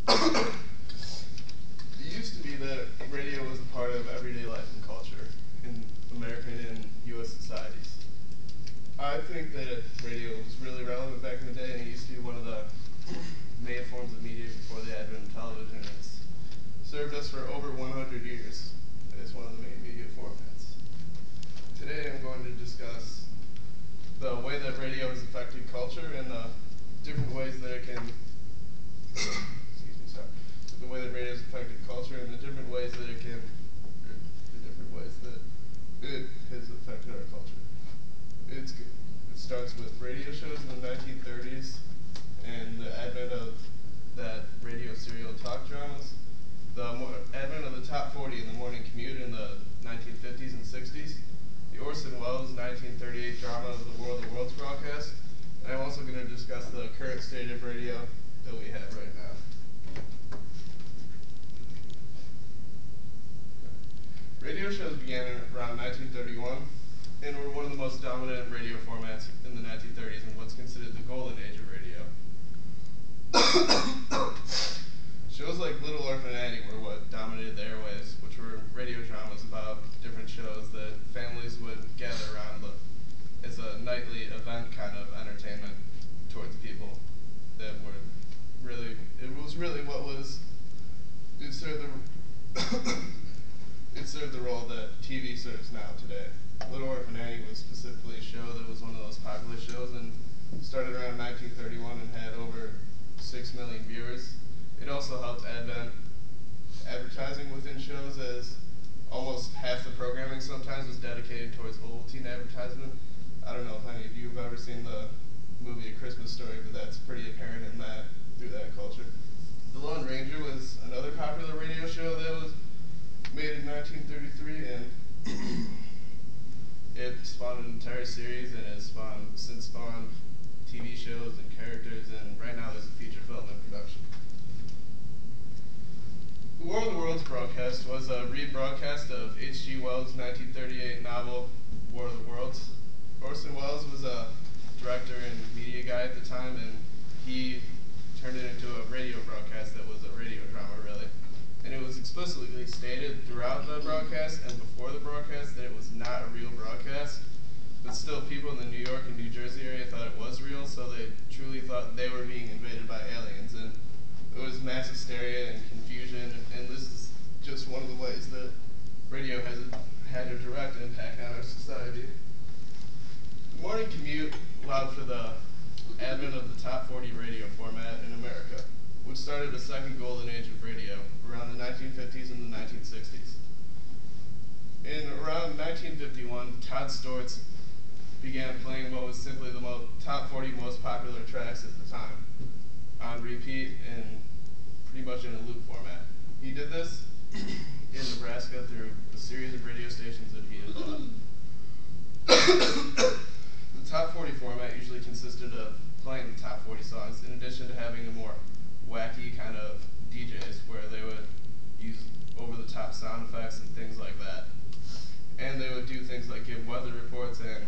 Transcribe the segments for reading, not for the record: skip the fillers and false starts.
It used to be that radio was a part of everyday life and culture in American and U.S. societies. I think that radio was really relevant back in the day, and it used to be one of the main forms of media before the advent of television. It's served us for over 100 years as one of the main media formats. Today I'm going to discuss the way that radio has affected culture and the different ways that it can the way that radio has affected culture and the different ways that it can it has affected our culture. It starts with radio shows in the 1930s and the advent of that radio serial talk dramas, the advent of the top 40 in the morning commute in the 1950s and 60s, the Orson Welles 1938 drama of the War of the Worlds broadcast, and I'm also going to discuss the current state of radio that we have right now. Radio shows began around 1931 and were one of the most dominant radio formats in the 1930s and what's considered the golden age of radio. Shows like Little Orphan Annie were what dominated the airwaves, which were radio dramas about different shows that families would gather around as a nightly event kind of entertainment towards people that were really, it served the role that TV serves now today. Little Orphan Annie was specifically a show that was one of those popular shows and started around 1931 and had over 6 million viewers. It also helped advertising within shows, as almost half the programming sometimes was dedicated towards Ovaltine advertisement. I don't know if any of you have ever seen the movie A Christmas Story, but that's pretty apparent in that, through that culture. The Lone Ranger was another popular radio show that was made in 1933, and it spawned an entire series and has since spawned TV shows and characters, and right now there's a feature film in production. The War of the Worlds broadcast was a rebroadcast of H.G. Wells' 1938 novel, War of the Worlds. Orson Welles was a director and media guy at the time, and he turned it into a radio broadcast that was a radio drama, really. And it was explicitly stated throughout the broadcast and before the broadcast that it was not a real broadcast, but still people in the New York and New Jersey area thought it was real, so they truly thought they were being invaded by aliens, and it was mass hysteria and confusion, and this is just one of the ways that radio has had a direct impact on our society. The morning commute allowed for the advent of the top 40 radio format in America, which started a second golden age of radio around the 1950s and the 1960s. In around 1951, Todd Storts began playing what was simply the top 40 most popular tracks at the time, on repeat and pretty much in a loop format. He did this in Nebraska through a series of radio stations that he had bought. The top 40 format usually consisted of playing the top 40 songs, in addition to having a more wacky kind of DJs where they would use over-the-top sound effects and things like that. And they would do things like give weather reports and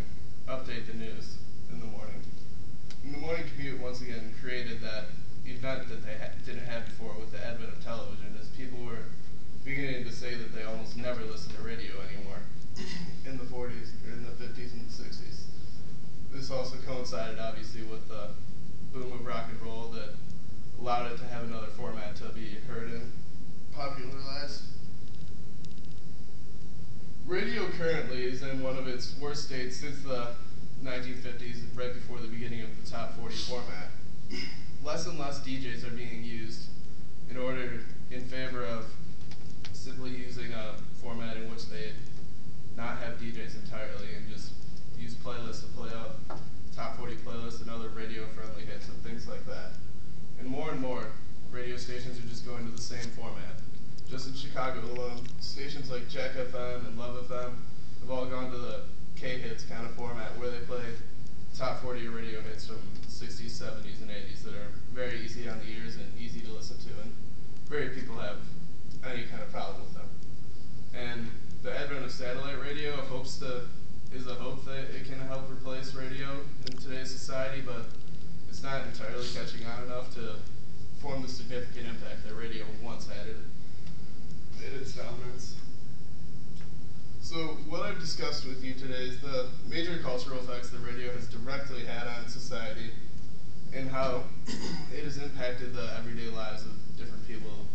update the news in the morning. And the morning commute once again created that event that they didn't have before with the advent of television, as people were beginning to say that they almost never listened to radio anymore in the 40s, or in the 50s and the 60s. This also coincided obviously with the boom of rock and roll that allowed it to have another format to be heard and popularized. Radio currently is in one of its worst states since the 1950s, right before the beginning of the top 40 format. Less and less DJs are being used in favor of simply using a format in which they not have DJs entirely and just use playlists to play out top 40 playlists and other radio-friendly hits and things like that. And more radio stations are just going to the same format. Just in Chicago alone, stations like Jack FM and Love FM have all gone to the K-hits kind of format where they play top 40 radio hits from the 60s, 70s, and 80s that are very easy on the ears and easy to listen to, and very few people have any kind of problem with them. And the advent of satellite radio is a hope that it can help replace radio in today's society, but it's not entirely catching on enough to form the significant impact that radio once had in its dominance. So what I've discussed with you today is the major cultural effects that radio has directly had on society and how it has impacted the everyday lives of different people